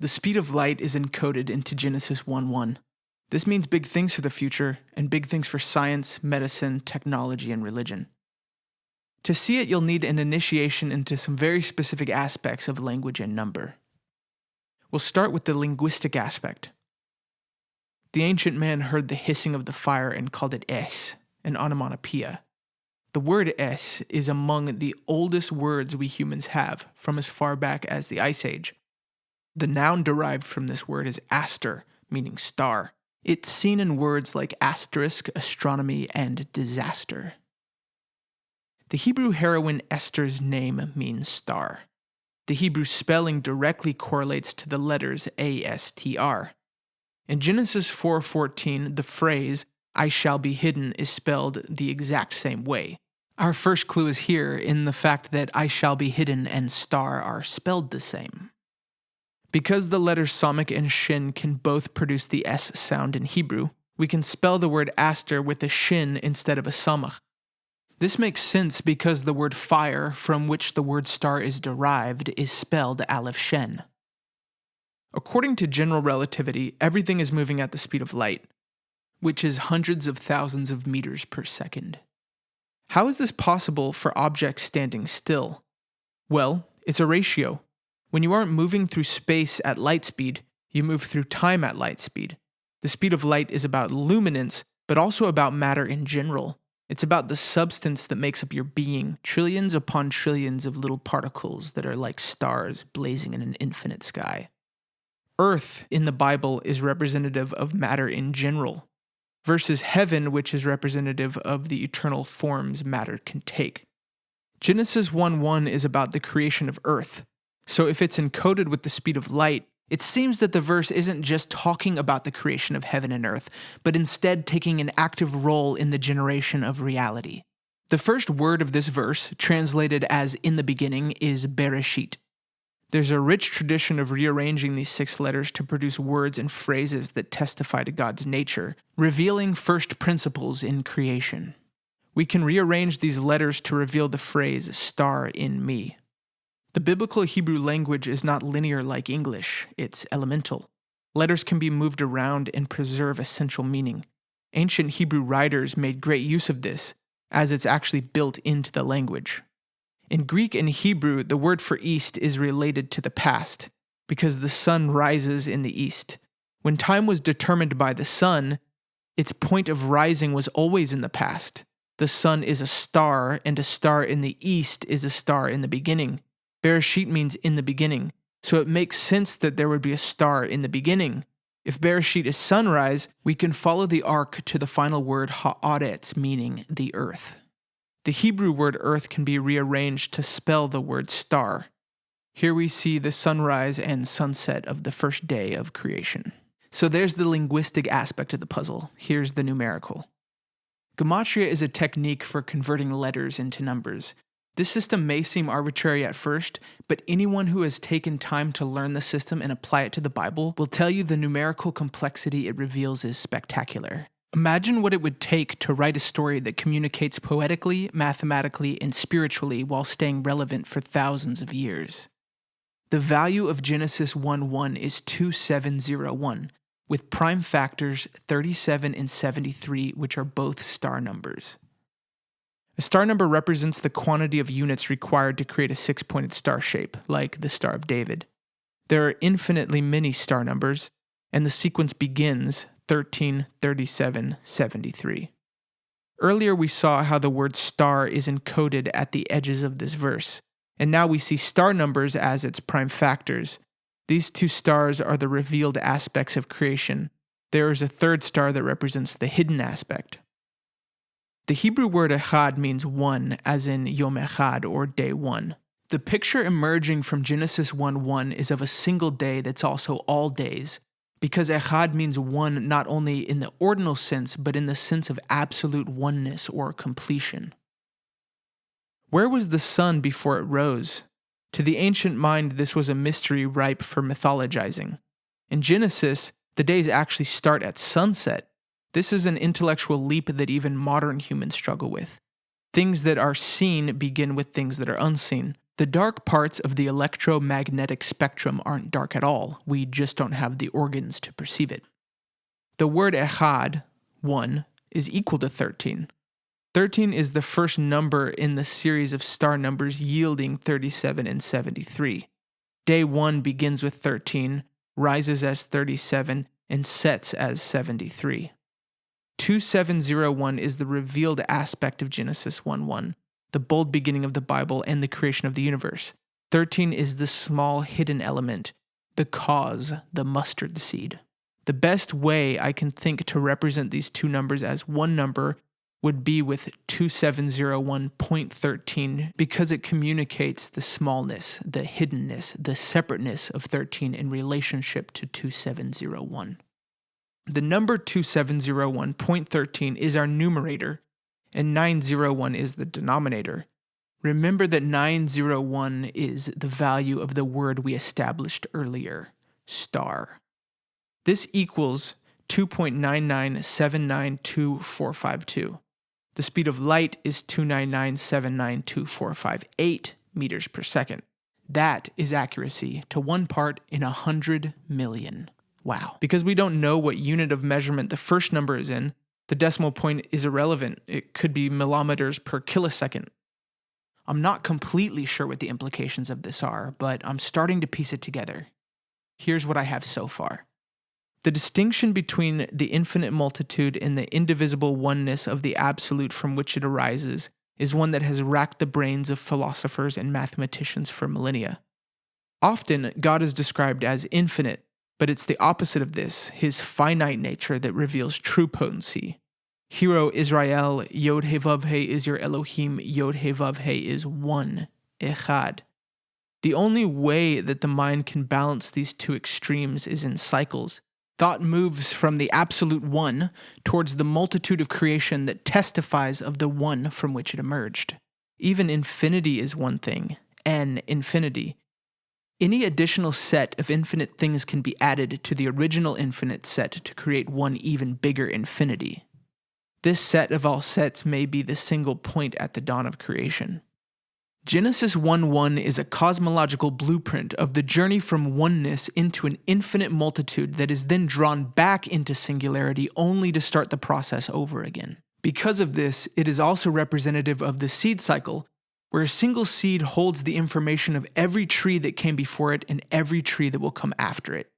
The speed of light is encoded into Genesis 1:1. This means big things for the future, and big things for science, medicine, technology, and religion. To see it, you'll need an initiation into some very specific aspects of language and number. We'll start with the linguistic aspect. The ancient man heard the hissing of the fire and called it es, an onomatopoeia. The word es is among the oldest words we humans have, from as far back as the Ice Age. The noun derived from this word is aster, meaning star. It's seen in words like asterisk, astronomy, and disaster. The Hebrew heroine Esther's name means star. The Hebrew spelling directly correlates to the letters ASTR. In Genesis 4:14, the phrase, "I shall be hidden," is spelled the exact same way. Our first clue is here in the fact that "I shall be hidden" and "star" are spelled the same. Because the letters Samach and Shin can both produce the S sound in Hebrew, we can spell the word aster with a Shin instead of a Samach. This makes sense because the word fire, from which the word star is derived, is spelled Aleph Shen. According to general relativity, everything is moving at the speed of light, which is hundreds of thousands of meters per second. How is this possible for objects standing still? Well, it's a ratio. When you aren't moving through space at light speed, you move through time at light speed. The speed of light is about luminance, but also about matter in general. It's about the substance that makes up your being, trillions upon trillions of little particles that are like stars blazing in an infinite sky. Earth in the Bible is representative of matter in general, versus heaven, which is representative of the eternal forms matter can take. Genesis 1:1 is about the creation of earth. So if it's encoded with the speed of light, it seems that the verse isn't just talking about the creation of heaven and earth, but instead taking an active role in the generation of reality. The first word of this verse, translated as "in the beginning," is Bereshit. There's a rich tradition of rearranging these 6 letters to produce words and phrases that testify to God's nature, revealing first principles in creation. We can rearrange these letters to reveal the phrase "star in me." The biblical Hebrew language is not linear like English, it's elemental. Letters can be moved around and preserve essential meaning. Ancient Hebrew writers made great use of this, as it's actually built into the language. In Greek and Hebrew, the word for east is related to the past, because the sun rises in the east. When time was determined by the sun, its point of rising was always in the past. The sun is a star, and a star in the east is a star in the beginning. Bereshit means "in the beginning," so it makes sense that there would be a star in the beginning. If Bereshit is sunrise, we can follow the arc to the final word haaretz, meaning the earth. The Hebrew word earth can be rearranged to spell the word star. Here we see the sunrise and sunset of the first day of creation. So there's the linguistic aspect of the puzzle. Here's the numerical. Gematria is a technique for converting letters into numbers. This system may seem arbitrary at first, but anyone who has taken time to learn the system and apply it to the Bible will tell you the numerical complexity it reveals is spectacular. Imagine what it would take to write a story that communicates poetically, mathematically, and spiritually while staying relevant for thousands of years. The value of Genesis 1:1 is 2701, with prime factors 37 and 73, which are both star numbers. A star number represents the quantity of units required to create a 6-pointed star shape, like the Star of David. There are infinitely many star numbers, and the sequence begins 13, 37, 73. Earlier we saw how the word star is encoded at the edges of this verse, and now we see star numbers as its prime factors. These 2 stars are the revealed aspects of creation. There is a third star that represents the hidden aspect. The Hebrew word echad means one, as in Yom Echad, or day one. The picture emerging from Genesis 1:1 is of a single day that's also all days, because echad means one not only in the ordinal sense, but in the sense of absolute oneness or completion. Where was the sun before it rose? To the ancient mind, this was a mystery ripe for mythologizing. In Genesis, the days actually start at sunset. This is an intellectual leap that even modern humans struggle with. Things that are seen begin with things that are unseen. The dark parts of the electromagnetic spectrum aren't dark at all, we just don't have the organs to perceive it. The word echad, 1, is equal to 13. 13 is the first number in the series of star numbers yielding 37 and 73. Day 1 begins with 13, rises as 37, and sets as 73. 2701 is the revealed aspect of Genesis 1:1, the bold beginning of the Bible and the creation of the universe. 13 is the small hidden element, the cause, the mustard seed. The best way I can think to represent these two numbers as one number would be with 2701.13 because it communicates the smallness, the hiddenness, the separateness of 13 in relationship to 2701. The number 2701.13 is our numerator, and 901 is the denominator. Remember that 901 is the value of the word we established earlier, star. This equals 2.99792,452. The speed of light is 299,792,458 meters per second. That is accuracy to 1 part in 100 million. Wow. Because we don't know what unit of measurement the first number is in, the decimal point is irrelevant. It could be millimeters per kilosecond. I'm not completely sure what the implications of this are, but I'm starting to piece it together. Here's what I have so far. The distinction between the infinite multitude and the indivisible oneness of the absolute from which it arises is one that has racked the brains of philosophers and mathematicians for millennia. Often, God is described as infinite, but it's the opposite of this, his finite nature, that reveals true potency. Hero Israel, Yod He Vav He is your Elohim, Yod He Vav He is one, Echad. The only way that the mind can balance these two extremes is in cycles. Thought moves from the absolute one towards the multitude of creation that testifies of the one from which it emerged. Even infinity is one thing, an infinity. Any additional set of infinite things can be added to the original infinite set to create one even bigger infinity. This set of all sets may be the single point at the dawn of creation. Genesis 1:1 is a cosmological blueprint of the journey from oneness into an infinite multitude that is then drawn back into singularity only to start the process over again. Because of this, it is also representative of the seed cycle, where a single seed holds the information of every tree that came before it and every tree that will come after it.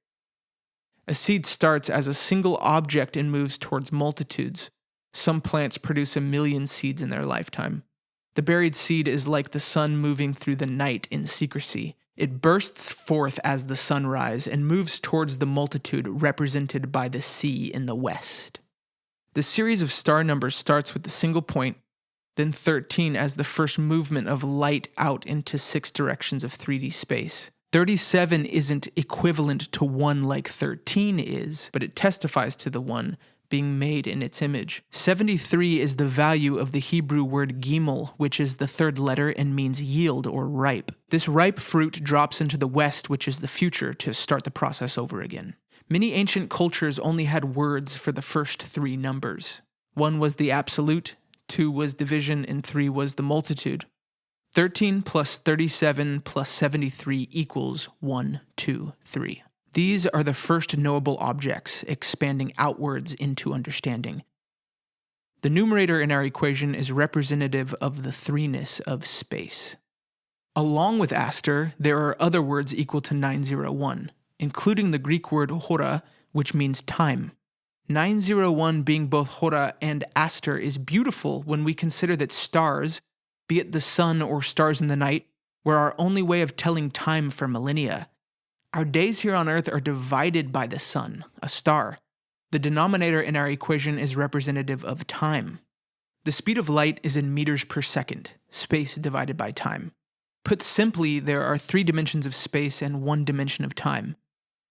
A seed starts as a single object and moves towards multitudes. Some plants produce 1 million seeds in their lifetime. The buried seed is like the sun moving through the night in secrecy. It bursts forth as the sunrise and moves towards the multitude represented by the sea in the west. The series of star numbers starts with a single point, then 13 as the first movement of light out into 6 directions of 3D space. 37 isn't equivalent to 1 like 13 is, but it testifies to the 1 being made in its image. 73 is the value of the Hebrew word gimel, which is the 3rd letter and means yield or ripe. This ripe fruit drops into the west, which is the future, to start the process over again. Many ancient cultures only had words for the first 3 numbers. 1 was the absolute, 2 was division, and 3 was the multitude. 13 plus 37 plus 73 equals 1, 2, 3. These are the first knowable objects, expanding outwards into understanding. The numerator in our equation is representative of the threeness of space. Along with Aster, there are other words equal to 901, including the Greek word hora, which means time. 901 being both hora and Aster is beautiful when we consider that stars, be it the sun or stars in the night, were our only way of telling time for millennia. Our days here on Earth are divided by the sun, a star. The denominator in our equation is representative of time. The speed of light is in meters per second, space divided by time. Put simply, there are 3 dimensions of space and 1 dimension of time.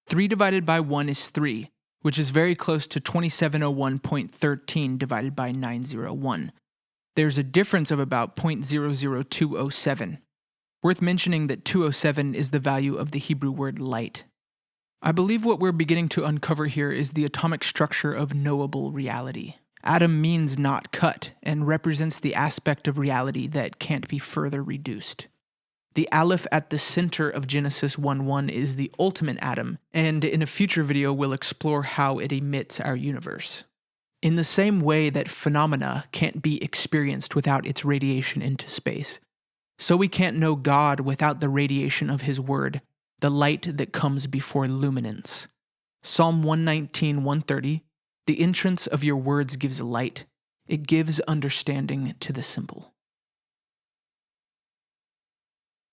3 divided by 1 is 3, which is very close to 2701.13 divided by 901. There's a difference of about 0.00207. Worth mentioning that 207 is the value of the Hebrew word light. I believe what we're beginning to uncover here is the atomic structure of knowable reality. Atom means not cut and represents the aspect of reality that can't be further reduced. The Aleph at the center of Genesis 1:1 is the ultimate atom, and in a future video we'll explore how it emits our universe. In the same way that phenomena can't be experienced without its radiation into space, so we can't know God without the radiation of His Word, the light that comes before luminance. Psalm 119:130, "The entrance of your words gives light, it gives understanding to the simple."